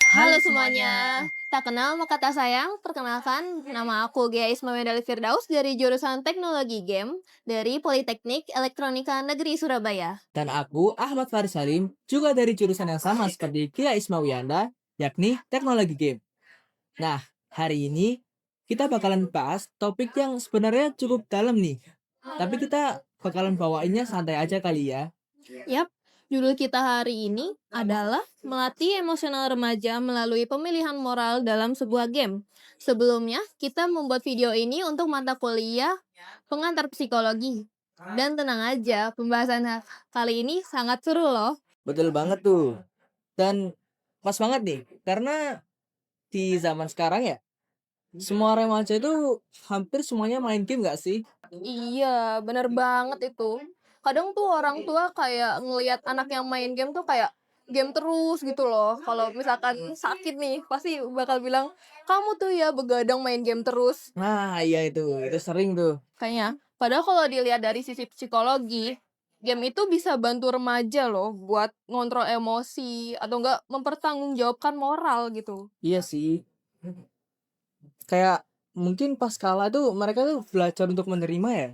Halo Halo semuanya. semuanya, tak kenal maka tak sayang, perkenalkan nama aku Ghea Ismail Firdaus dari jurusan Teknologi Game dari Politeknik Elektronika Negeri Surabaya. Dan aku Ahmad Faris Salim, juga dari jurusan yang sama seperti Kia Ismawianda, yakni Teknologi Game. Nah, hari ini kita bakalan bahas topik yang sebenarnya cukup dalam nih. Tapi kita bakalan bawainnya santai aja kali ya. Yap, judul kita hari ini adalah melatih emosional remaja melalui pemilihan moral dalam sebuah game. Sebelumnya, kita membuat video ini untuk mata kuliah pengantar psikologi. Dan tenang aja, pembahasan kali ini sangat seru loh. Betul banget tuh. Dan pas banget nih, karena di zaman sekarang ya, semua remaja itu hampir semuanya main game gak sih? Iya, bener banget itu. Kadang tuh orang tua kayak ngelihat anak yang main game tuh kayak game terus gitu loh. Kalau misalkan sakit nih, pasti bakal bilang, kamu tuh ya begadang main game terus. Nah, iya itu sering tuh. Kayaknya. Padahal kalau dilihat dari sisi psikologi, game itu bisa bantu remaja loh buat ngontrol emosi atau enggak mempertanggungjawabkan moral gitu. Iya sih. Kayak mungkin pas kalah tuh mereka tuh belajar untuk menerima ya.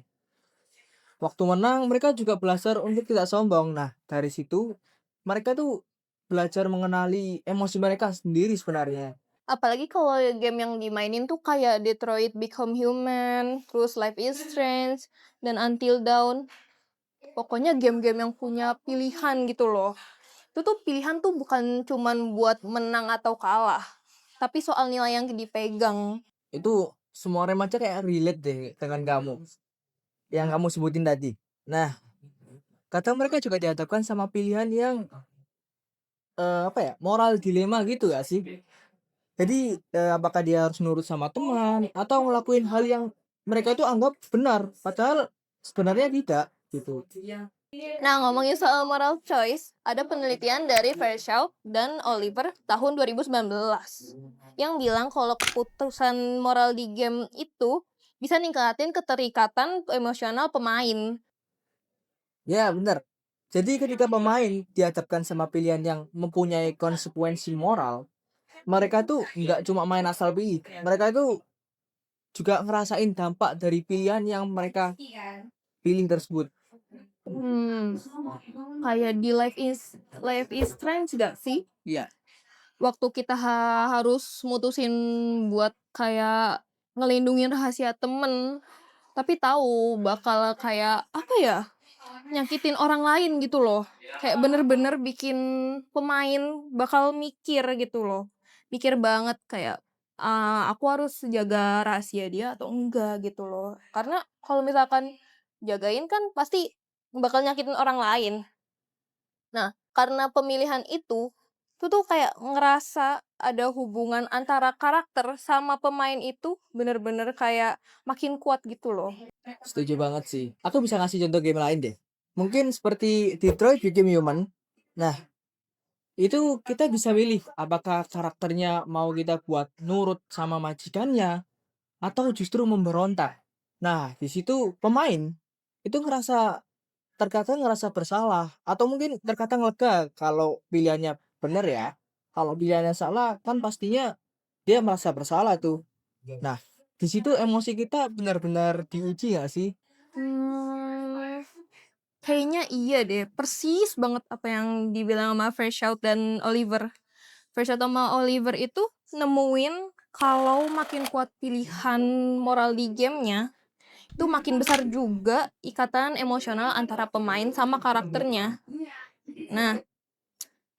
Waktu menang mereka juga belajar untuk tidak sombong. Nah, dari situ mereka tuh belajar mengenali emosi mereka sendiri sebenarnya. Apalagi kalau game yang dimainin tuh kayak Detroit Become Human, terus Life is Strange, dan Until Dawn. Pokoknya game-game yang punya pilihan gitu loh. Itu tuh pilihan tuh bukan cuman buat menang atau kalah, tapi soal nilai yang dipegang. Itu semua remaja kayak relate deh dengan kamu yang kamu sebutin tadi. Nah, kadang mereka juga dihadapkan sama pilihan yang apa ya, moral dilema gitu gak sih? Jadi apakah dia harus nurut sama teman atau ngelakuin hal yang mereka tuh anggap benar, padahal sebenarnya tidak gitu. Nah, ngomongin soal moral choice, ada penelitian dari Fairchild dan Oliver tahun 2019 yang bilang kalau keputusan moral di game itu bisa ningkatin keterikatan emosional pemain. Ya, benar. Jadi ketika pemain dihadapkan sama pilihan yang mempunyai konsekuensi moral, mereka tuh nggak cuma main asal pilih, mereka itu juga ngerasain dampak dari pilihan yang mereka pilih tersebut. Hmm, kayak di Life is Strange gak sih? Iya. Waktu kita harus mutusin buat kayak ngelindungin rahasia temen, tapi tahu bakal kayak apa ya? Nyakitin orang lain gitu loh. Kayak bener-bener bikin pemain bakal mikir gitu loh. Mikir banget kayak, aku harus jaga rahasia dia atau enggak gitu loh. Karena kalau misalkan jagain kan pasti bakal nyakitin orang lain. Nah, karena pemilihan itu tuh kayak ngerasa ada hubungan antara karakter sama pemain itu bener-bener kayak makin kuat gitu loh. Setuju banget sih. Aku bisa ngasih contoh game lain deh. Mungkin seperti Detroit Become Human. Nah, itu kita bisa pilih apakah karakternya mau kita buat nurut sama majikannya atau justru memberontak. Nah, di situ pemain itu terkadang ngerasa bersalah atau mungkin terkadang lega kalau pilihannya benar ya. Kalau pilihannya salah kan pastinya dia merasa bersalah tuh. Nah, di situ emosi kita benar-benar diuji gak sih? Mmm, kayaknya iya deh, persis banget apa yang dibilang sama Fairchild dan Oliver. Fairchild sama Oliver itu nemuin kalau makin kuat pilihan moral di gamenya, itu makin besar juga ikatan emosional antara pemain sama karakternya. Nah,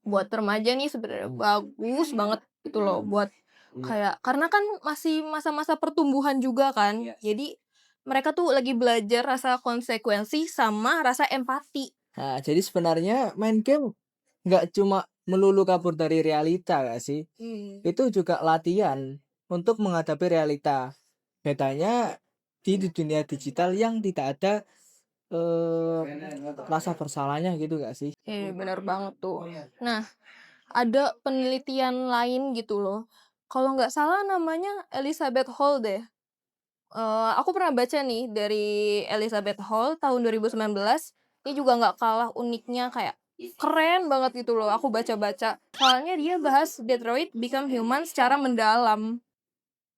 buat remaja nih sebenarnya bagus banget itu loh buat kayak karena kan masih masa-masa pertumbuhan juga kan. Jadi mereka tuh lagi belajar rasa konsekuensi sama rasa empati. Nah, jadi sebenarnya main game nggak cuma melulu kabur dari realita gak sih? Itu juga latihan untuk menghadapi realita. Bedanya di dunia digital yang tidak ada eh, rasa bersalahnya gitu gak sih? Bener banget tuh. Nah, ada penelitian lain gitu loh. Kalau nggak salah namanya Elizabeth Hall deh. Aku pernah baca nih dari Elizabeth Hall tahun 2019. Ini juga nggak kalah uniknya kayak keren banget gitu loh, aku baca-baca. Soalnya dia bahas Detroit Become Human secara mendalam.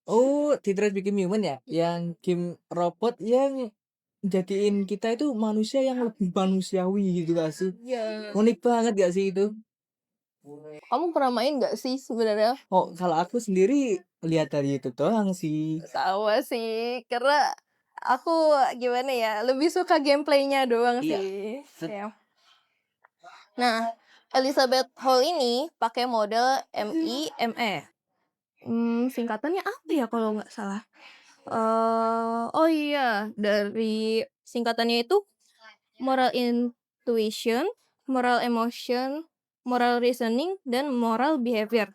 Oh, Detroit Become Human ya? Yang game robot yang jadiin kita itu manusia yang lebih manusiawi gitu gak sih? Iya. Unik banget gak sih itu? Kamu pernah main nggak sih sebenarnya? Oh, kalau aku sendiri lihat dari YouTube doang sih. Sama sih, karena aku gimana ya, lebih suka gameplaynya doang Iya. sih. Ya. Nah, Elizabeth Hall ini pakai model MIME. Singkatannya apa ya kalau nggak salah? Oh iya, dari singkatannya itu moral intuition, moral emotion, moral reasoning, dan moral behavior.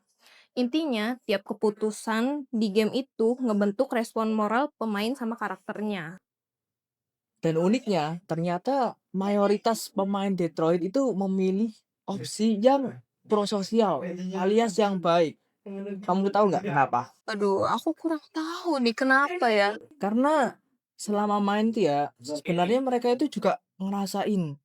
Intinya, tiap keputusan di game itu ngebentuk respon moral pemain sama karakternya. Dan uniknya, ternyata mayoritas pemain Detroit itu memilih opsi yang prososial, alias yang baik. Kamu tahu nggak kenapa? Aduh, aku kurang tahu nih kenapa ya. Karena selama main tuh ya, sebenarnya mereka itu juga ngerasain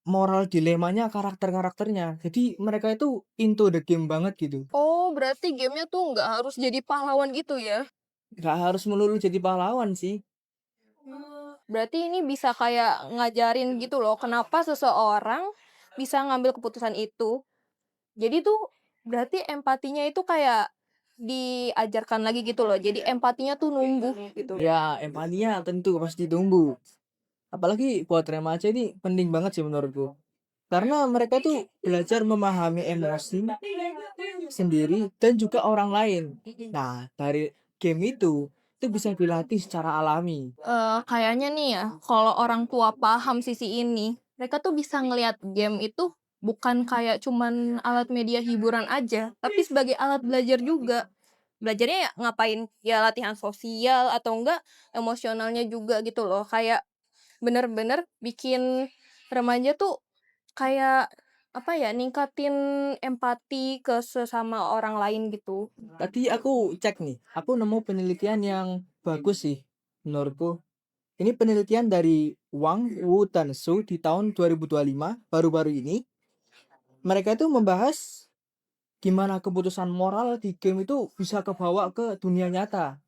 moral dilemanya karakter-karakternya. Jadi mereka itu into the game banget gitu. Oh, berarti gamenya tuh nggak harus jadi pahlawan gitu ya? Nggak harus melulu jadi pahlawan sih. Berarti ini bisa kayak ngajarin gitu loh, kenapa seseorang bisa ngambil keputusan itu. Jadi tuh berarti empatinya itu kayak diajarkan lagi gitu loh. Jadi empatinya tuh numbuh gitu. Ya, empatinya tentu pasti tumbuh. Apalagi buat remaja ini penting banget sih menurutku. Karena mereka tuh belajar memahami emosi sendiri dan juga orang lain. Nah, dari game itu bisa dilatih secara alami. Kayaknya nih ya, kalau orang tua paham sisi ini, mereka tuh bisa ngelihat game itu bukan kayak cuman alat media hiburan aja, tapi sebagai alat belajar juga. Belajarnya ya ngapain? Ya latihan sosial atau enggak emosionalnya juga gitu loh. Kayak bener-bener bikin remaja tuh kayak apa ya, ningkatin empati ke sesama orang lain gitu. Tadi aku cek nih, aku nemu penelitian yang bagus sih menurutku. Ini penelitian dari Wang Wu dan Su di tahun 2025, baru-baru ini. Mereka itu membahas gimana keputusan moral di game itu bisa kebawa ke dunia nyata.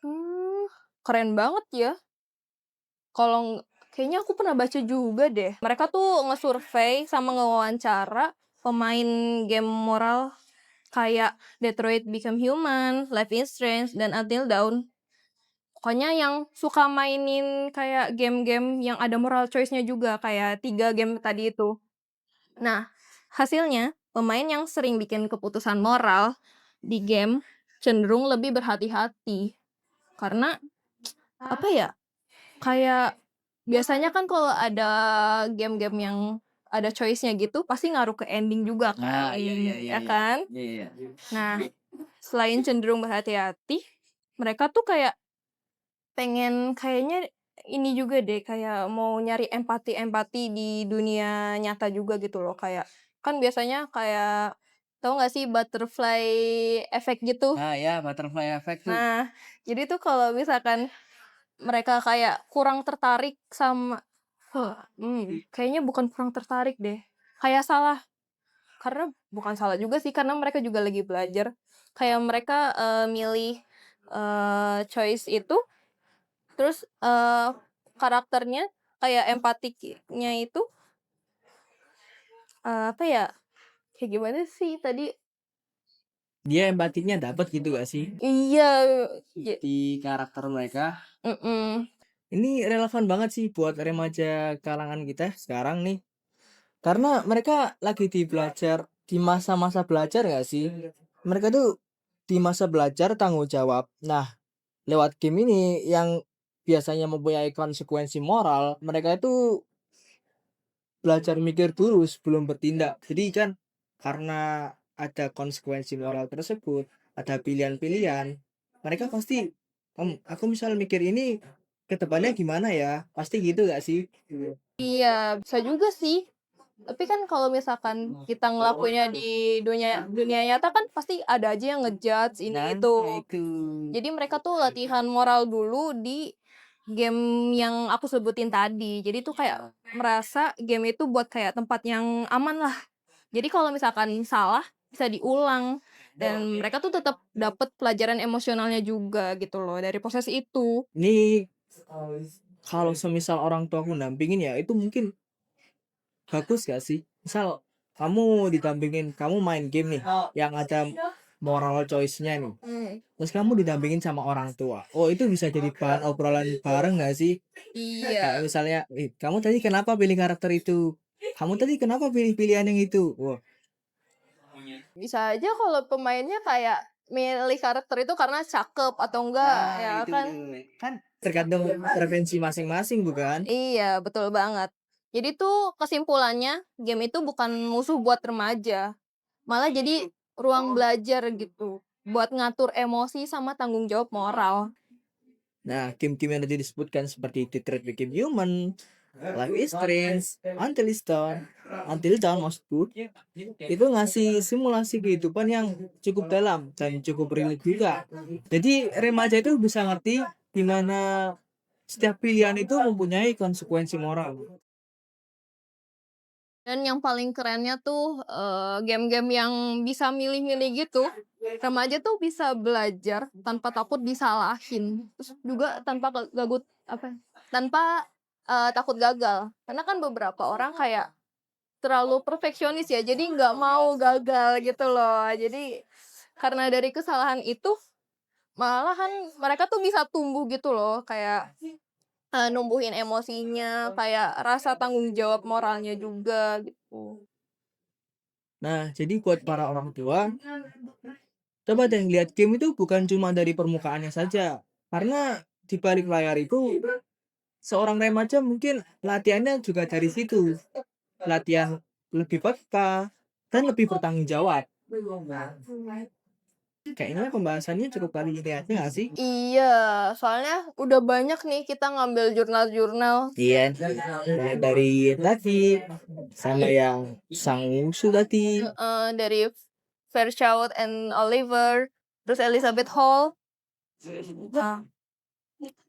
Hmm, keren banget ya. Kalau kayaknya aku pernah baca juga deh. Mereka tuh nge-survey sama ngewawancara pemain game moral kayak Detroit Become Human, Life is Strange, dan Until Dawn. Pokoknya yang suka mainin kayak game-game yang ada moral choice-nya juga, kayak 3 game tadi itu. Nah, hasilnya pemain yang sering bikin keputusan moral di game cenderung lebih berhati-hati. Karena apa ya? Kayak biasanya kan kalau ada game-game yang ada choice-nya gitu pasti ngaruh ke ending juga kan, ya kan? Iya. Nah, selain cenderung berhati-hati, mereka tuh kayak pengen kayaknya ini juga deh, kayak mau nyari empati-empati di dunia nyata juga gitu loh. Kayak kan biasanya kayak tahu nggak sih butterfly effect gitu? Ah ya, butterfly effect tuh. Nah, jadi tuh kalau misalkan mereka kayak kurang tertarik sama kayaknya bukan kurang tertarik deh, kayak salah. Karena bukan salah juga sih, karena mereka juga lagi belajar. Kayak mereka, milih, choice itu, terus, karakternya kayak empatiknya itu, apa ya, kayak gimana sih tadi? Dia empatinya dapat gitu gak sih Iya, di karakter mereka? mhm. Ini relevan banget sih buat remaja kalangan kita sekarang nih. Karena mereka lagi di masa-masa belajar gak sih? Mereka tuh di masa belajar tanggung jawab. Nah, lewat game ini yang biasanya mempunyai konsekuensi moral, mereka itu belajar mikir dulu sebelum bertindak. Jadi kan karena ada konsekuensi moral tersebut, ada pilihan-pilihan, mereka pasti, aku misal mikir ini ke depannya gimana ya? Pasti gitu gak sih? Iya, bisa juga sih. Tapi kan kalau misalkan kita ngelakuinnya di dunia dunia nyata kan pasti ada aja yang ngejudge ini Nah, itu. itu. Jadi mereka tuh latihan moral dulu di game yang aku sebutin tadi. Jadi tuh kayak merasa game itu buat kayak tempat yang aman lah. Jadi kalau misalkan salah bisa diulang dan mereka tuh tetap dapat pelajaran emosionalnya juga gitu loh dari proses itu. Ini kalau semisal orang tua aku nampingin ya itu mungkin bagus gak sih? Misal kamu didampingin, kamu main game nih yang ada moral choice-nya nih. Terus kamu didampingin sama orang tua. Oh, itu bisa jadi bahan obrolan bareng gak sih? Kayak Iya. misalnya, kamu tadi kenapa pilih karakter itu? Kamu tadi kenapa pilih pilihan yang itu? Wah, Bisa aja kalau pemainnya kayak milih karakter itu karena cakep atau enggak ya itu kan. kan tergantung preferensi masing-masing bukan? Iya, betul banget. Jadi tuh kesimpulannya game itu bukan musuh buat remaja. Malah jadi ruang belajar gitu buat ngatur emosi sama tanggung jawab moral. Nah, game-game yang tadi disebutkan seperti Detroit Become Human, Life is Strange, Until Dawn maksudku, itu ngasih simulasi kehidupan yang cukup dalam dan cukup real juga. Jadi remaja itu bisa ngerti gimana setiap pilihan itu mempunyai konsekuensi moral. Dan yang paling kerennya tuh game-game yang bisa milih-milih gitu. Remaja tuh bisa belajar tanpa takut disalahin. Terus juga tanpa takut gagal. Karena kan beberapa orang kayak terlalu perfeksionis ya. Jadi nggak mau gagal gitu loh. Jadi karena dari kesalahan itu malahan mereka tuh bisa tumbuh gitu loh. Kayak numbuhin emosinya, kayak rasa tanggung jawab moralnya juga gitu. Nah, jadi buat para orang tua, coba deh lihat game itu bukan cuma dari permukaannya saja. Karena di balik layar itu seorang remaja mungkin latihannya juga dari situ. Latihan lebih peka dan lebih bertanggung jawab. Kayaknya pembahasannya cukup kali ini aja nggak sih? Iya, soalnya udah banyak nih kita ngambil jurnal-jurnal Iya, dari tadi sama yang sang musuh tadi. dari Fairchild and Oliver, terus Elizabeth Hall. Nah,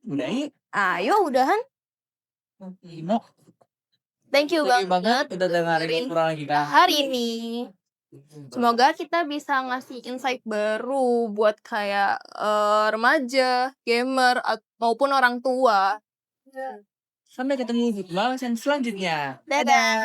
Udah yuk. ayo udahan. Mau. Thank you Thank you banget banget udah dengerin obrolan kita. hari ini. Semoga kita bisa ngasih insight baru buat kayak remaja, gamer, maupun orang tua. Sampai ketemu di pembahasan selanjutnya. Dadah.